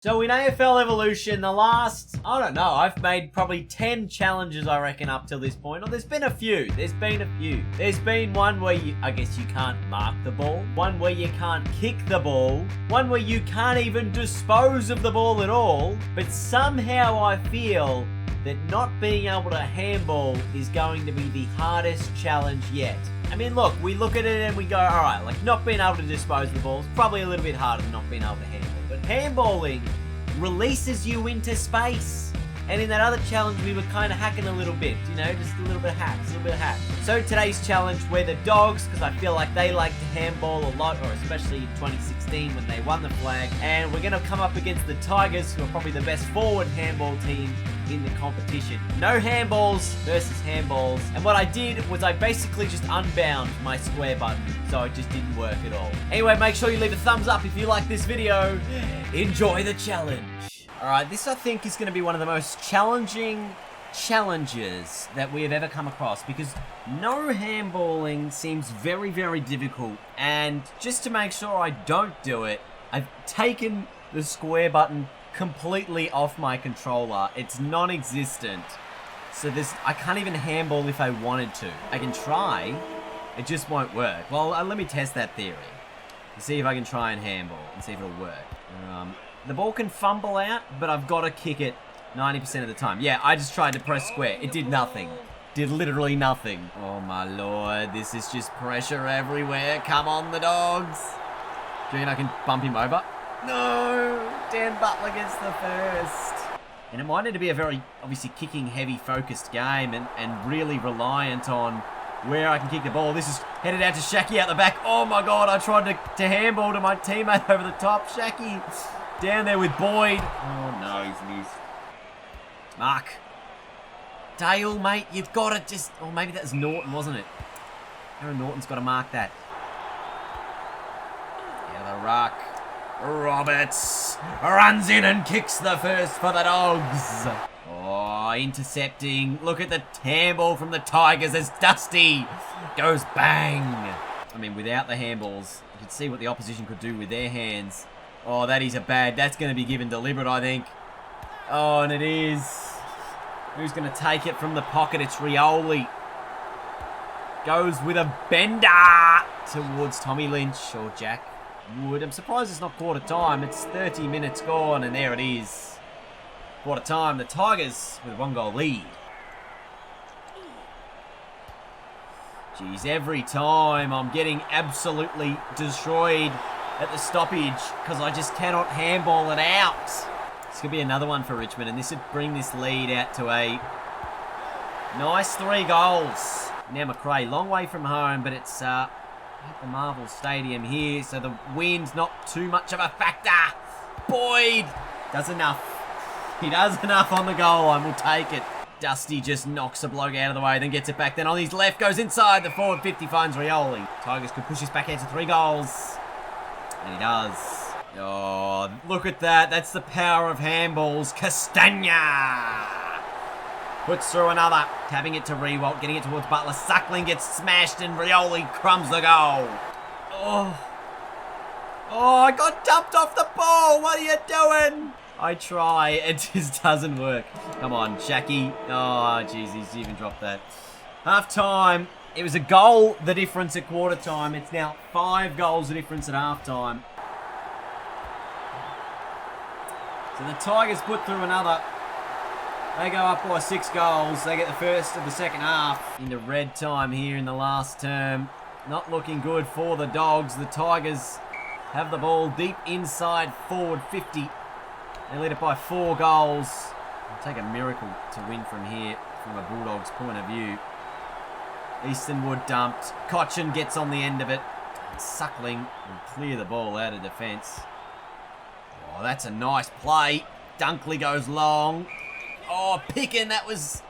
So in AFL Evolution, the last, I don't know, I've made probably 10 challenges, I reckon, up till this point. Or there's been a few. There's been one where I guess you can't mark the ball. One where you can't kick the ball. One where you can't even dispose of the ball at all. But somehow I feel that not being able to handball is going to be the hardest challenge yet. I mean, look, we look at it and we go, alright, like not being able to dispose of the ball is probably a little bit harder than not being able to handball. But handballing releases you into space. And in that other challenge, we were kind of hacking a little bit, you know, just a little bit of hack. So today's challenge, we're the Dogs, because I feel like they like to handball a lot, or especially in 2016 when they won the flag. And we're going to come up against the Tigers, who are probably the best forward handball team in the competition. No handballs versus handballs. And what I did was I basically just unbound my square button, so it just didn't work at all. Anyway, make sure you leave a thumbs up if you like this video. Enjoy the challenge. Alright, this I think is going to be one of the most challenging challenges that we have ever come across, because no handballing seems very, very difficult. And just to make sure I don't do it, I've taken the square button completely off my controller. It's non-existent. So I can't even handball if I wanted to. I can try, it just won't work. Well, let me test that theory. See if I can try and handball and see if it'll work. The ball can fumble out, but I've got to kick it 90% of the time. Yeah, I just tried to press square. It did nothing. Did literally nothing. Oh my lord, this is just pressure everywhere. Come on, the Dogs. Do you think I can bump him over? No! Dan Butler gets the first. And it might need to be a very, obviously, kicking heavy focused game and really reliant on where I can kick the ball. This is headed out to Shaki out the back. Oh my god, I tried to handball to my teammate over the top. Shaki down there with Boyd. Oh no, he's missed. Mark. Dale, mate, you've got to just... Oh, maybe that was Norton, wasn't it? Aaron Norton's got to mark that. Yeah, the ruck. Roberts runs in and kicks the first for the Dogs. Oh, intercepting. Look at the handball from the Tigers as Dusty goes bang. I mean, without the handballs, you could see what the opposition could do with their hands. Oh, that is a bad. That's going to be given deliberate, I think. Oh, and it is. Who's going to take it from the pocket? It's Rioli. Goes with a bender towards Tommy Lynch or Jack Wood. I'm surprised it's not quarter time. It's 30 minutes gone, and there it is. Quarter time. The Tigers with 1-goal lead. Jeez, every time I'm getting absolutely destroyed at the stoppage because I just cannot handball it out. This could be another one for Richmond, and this would bring this lead out to a nice 3 goals. Now McRae, long way from home, but it's at the Marvel Stadium here, so the wind's not too much of a factor. Boyd does enough. He does enough on the goal line. We'll take it. Dusty just knocks a bloke out of the way, then gets it back. Then on his left, goes inside. The forward 50 finds Rioli. Tigers could push this back out to 3 goals. And he does. Oh, look at that. That's the power of handballs. Castagna puts through another. Tapping it to Rewalt, getting it towards Butler. Suckling gets smashed and Rioli crumbs the goal. Oh, I got dumped off the ball. What are you doing? I try. It just doesn't work. Come on, Shaki. Oh, jeez, he's even dropped that. Half time. It was a goal the difference at quarter time. It's now 5 goals the difference at half time. So the Tigers put through another. They go up by 6 goals. They get the first of the second half. Into red time here in the last term. Not looking good for the Dogs. The Tigers have the ball deep inside forward 50. They lead it by 4 goals. It'll take a miracle to win from here, from a Bulldogs point of view. Eastonwood dumped. Cochin gets on the end of it. And Suckling will clear the ball out of defence. Oh, that's a nice play. Dunkley goes long. Oh, Pickin, that was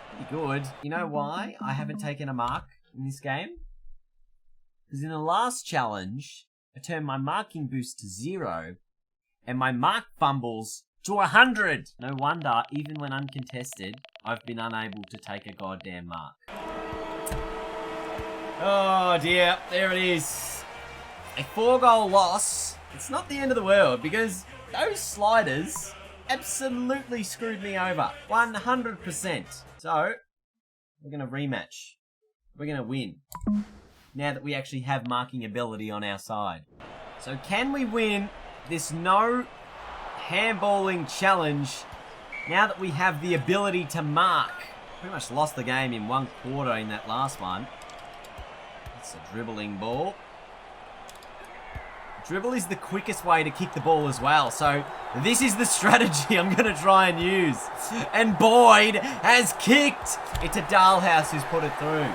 pretty good. You know why I haven't taken a mark in this game? Because in the last challenge, I turned my marking boost to 0. And my mark fumbles to 100. No wonder, even when uncontested, I've been unable to take a goddamn mark. Oh dear, there it is. A 4-goal loss. It's not the end of the world, because Those sliders absolutely screwed me over. 100%. So, we're going to rematch. We're going to win. Now that we actually have marking ability on our side. So can we win this no handballing challenge now that we have the ability to mark? Pretty much lost the game in 1 quarter in that last one. It's a dribbling ball. Dribble is the quickest way to kick the ball as well. So this is the strategy I'm going to try and use. And Boyd has kicked. It's a Dalhouse who's put it through.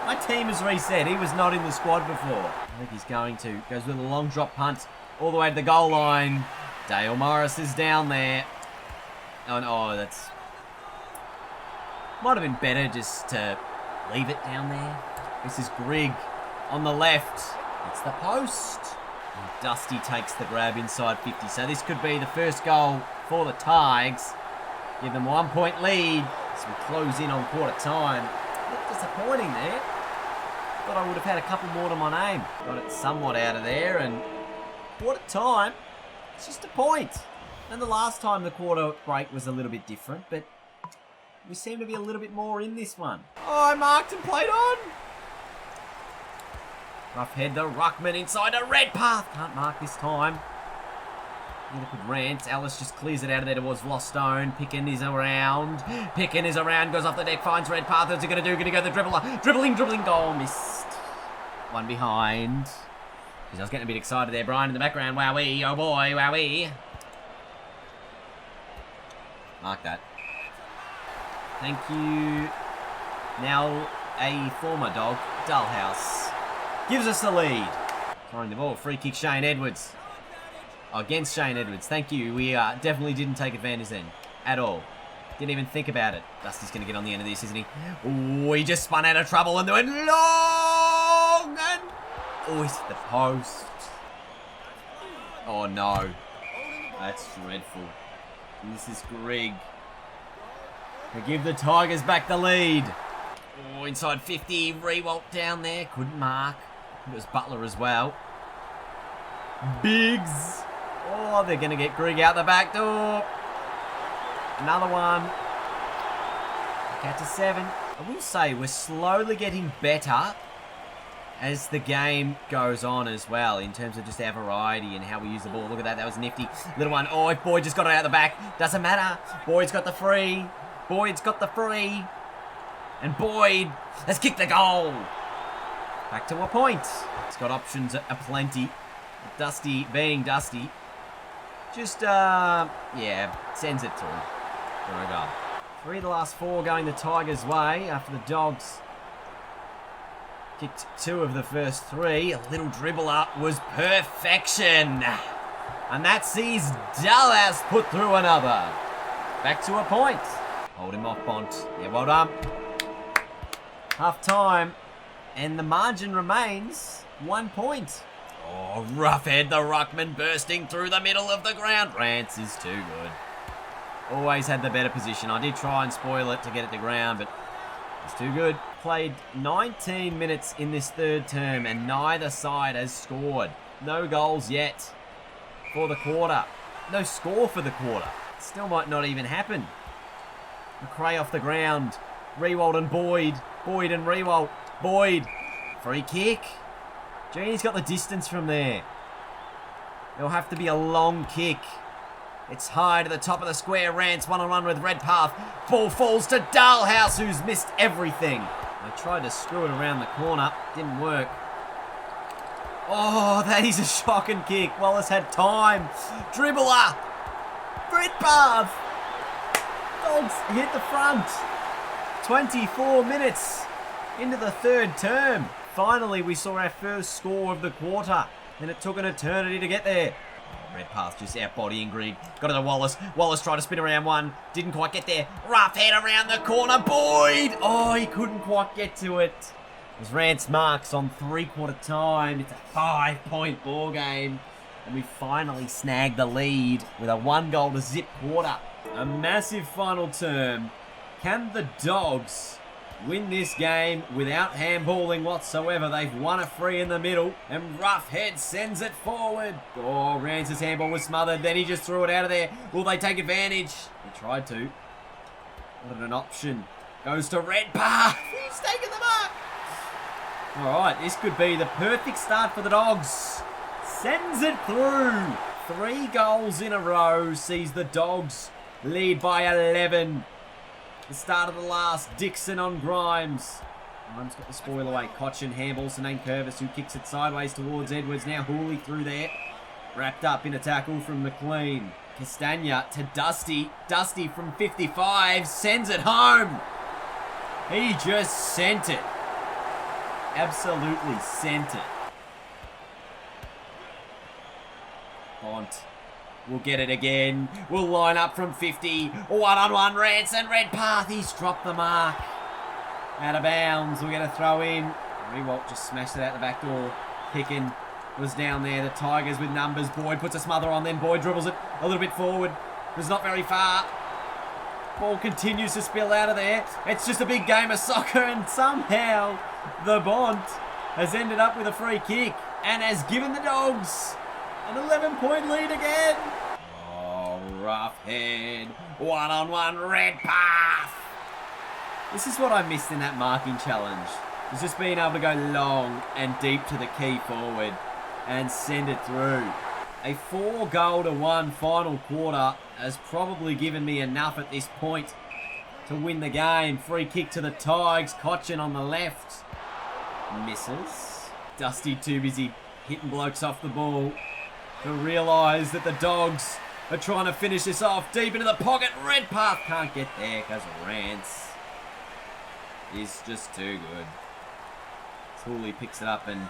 My team has reset. He was not in the squad before. I think he's going to. Goes with a long drop punt all the way to the goal line. Dale Morris is down there. Oh, that's... Might have been better just to leave it down there. This is Grigg on the left. It's the post. And Dusty takes the grab inside 50. So this could be the first goal for the Tigers. Give them 1 point lead as we close in on quarter time. A bit disappointing there. Thought I would have had a couple more to my name. Got it somewhat out of there, and quarter time, it's just a point. And the last time the quarter break was a little bit different, but we seem to be a little bit more in this one. Oh, I marked and played on. Roughhead the ruckman inside a Redpath. Can't mark this time. Neither could Rance. Ellis just clears it out of there towards Vlostone. Picken is around. Goes off the deck, finds Redpath. What's he going to do? Going to go the dribbler. Dribbling goal. Missed. One behind. I was getting a bit excited there. Brian in the background. Wowee. Oh boy. Wowee. Mark that. Thank you. Now a former dog, Dalhouse, gives us the lead. Throwing the ball. Free kick, Shane Edwards. Against Shane Edwards. Thank you. We definitely didn't take advantage then. At all. Didn't even think about it. Dusty's going to get on the end of this, isn't he? Oh, he just spun out of trouble and went long. And... oh, he's hit the post. Oh, no. That's dreadful. This is Grigg. To give the Tigers back the lead. Oh, inside 50. Rewalt down there. Couldn't mark. It was Butler as well. Biggs. Oh, they're going to get Grigg out the back door. Another one. Catch a 7. I will say we're slowly getting better as the game goes on as well in terms of just our variety and how we use the ball. Look at that. That was nifty. Little one. Oh, if Boyd just got it out the back. Doesn't matter. Boyd's got the free. And Boyd has kicked the goal. Back to a point. It's got options aplenty. Dusty being Dusty. Just, sends it through. There we go. 3 of the last 4 going the Tigers' way after the Dogs kicked 2 of the first 3. A little dribble up was perfection. And that sees Dallas put through another. Back to a point. Hold him off, Bont. Yeah, well done. Half time. And the margin remains 1 point. Oh, Roughhead the ruckman bursting through the middle of the ground. Rance is too good. Always had the better position. I did try and spoil it to get it to ground, but it's too good. Played 19 minutes in this third term, and neither side has scored. No goals yet for the quarter. No score for the quarter. Still might not even happen. McRae off the ground. Rewalt and Boyd. Boyd and Rewalt. Boyd. Free kick. Genie's got the distance from there. It'll have to be a long kick. It's high to the top of the square. Rance one-on-one with Redpath. Ball falls to Dalhouse, who's missed everything. They tried to screw it around the corner. Didn't work. Oh, that is a shocking kick. Wallace had time. Dribbler. Redpath. Dogs hit the front. 24 minutes into the third term. Finally, we saw our first score of the quarter, and it took an eternity to get there. Redpath just out-bodying Grigg. Got it to Wallace. Wallace tried to spin around one. Didn't quite get there. Roughhead around the corner. Boyd! Oh, he couldn't quite get to it. It was Rance marks on 3/4 time. It's a 5-point ball game. And we finally snagged the lead with a 1-goal to zip quarter. A massive final term. Can the Dogs win this game without handballing whatsoever. They've won a free in the middle, and Roughhead sends it forward. Oh, Rance's handball was smothered. Then he just threw it out of there. Will they take advantage? They tried to. What an option. Goes to Redpath. He's taken the mark. All right, this could be the perfect start for the Dogs. Sends it through. 3 goals in a row sees the Dogs lead by 11. The start of the last, Dixon on Grimes. Grimes got the spoil away. Cochin handballs to Nate Curvis, who kicks it sideways towards Edwards. Now Hooley through there. Wrapped up in a tackle from McLean. Castagna to Dusty. Dusty from 55 sends it home. He just sent it. Absolutely sent it. Bont will get it again. Will line up from 50. One-on-one Rance and Redpath. He's dropped the mark. Out of bounds. We'll get a throw in. Rewalt just smashed it out the back door. Picken was down there. The Tigers with numbers. Boyd puts a smother on them. Boyd dribbles it a little bit forward. It was not very far. Ball continues to spill out of there. It's just a big game of soccer, and somehow the Bont has ended up with a free kick and has given the Dogs an 11-point lead again. Oh, Roughhead. One-on-one Redpath. This is what I missed in that marking challenge. It's just being able to go long and deep to the key forward and send it through. A 4-1 final quarter has probably given me enough at this point to win the game. Free kick to the Tigers. Cochin on the left. Misses. Dusty too busy hitting blokes off the ball to realise that the Dogs are trying to finish this off. Deep into the pocket. Redpath can't get there because Rance is just too good. Hooley picks it up and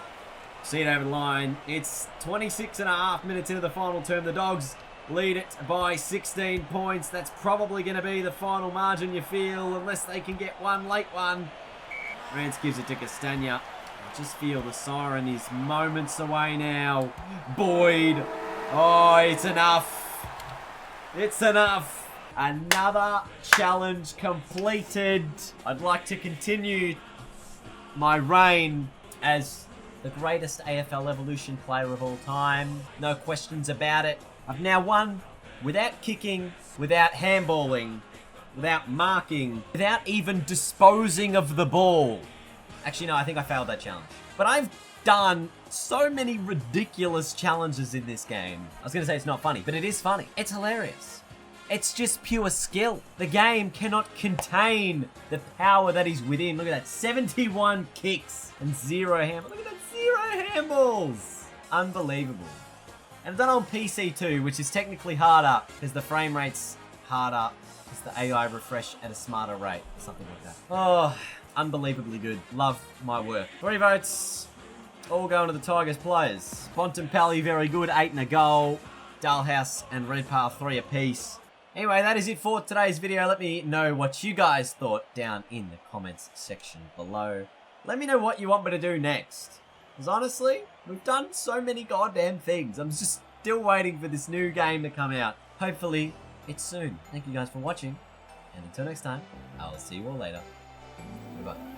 see it over the line. It's 26.5 minutes into the final term. The Dogs lead it by 16 points. That's probably going to be the final margin, you feel, unless they can get one late one. Rance gives it to Castagna. I just feel the siren is moments away now. Boyd. Oh, it's enough. It's enough. Another challenge completed. I'd like to continue my reign as the greatest AFL Evolution player of all time. No questions about it. I've now won without kicking, without handballing, without marking, without even disposing of the ball. Actually, no, I think I failed that challenge. But I've done so many ridiculous challenges in this game. I was going to say it's not funny, but it is funny. It's hilarious. It's just pure skill. The game cannot contain the power that is within. Look at that, 71 kicks and 0 handballs. Look at that, 0 handballs. Unbelievable. And I've done it on PC too, which is technically harder because the frame rate's harder because the AI refresh at a smarter rate, or something like that. Oh, unbelievably good. Love my work. 3 votes, all going to the Tigers players. Bontempelli, very good, 8 and a goal. Dalhouse and Redpath, 3 apiece. Anyway, that is it for today's video. Let me know what you guys thought down in the comments section below. Let me know what you want me to do next. Because honestly, we've done so many goddamn things. I'm just still waiting for this new game to come out. Hopefully, it's soon. Thank you guys for watching. And until next time, I'll see you all later. Goodbye.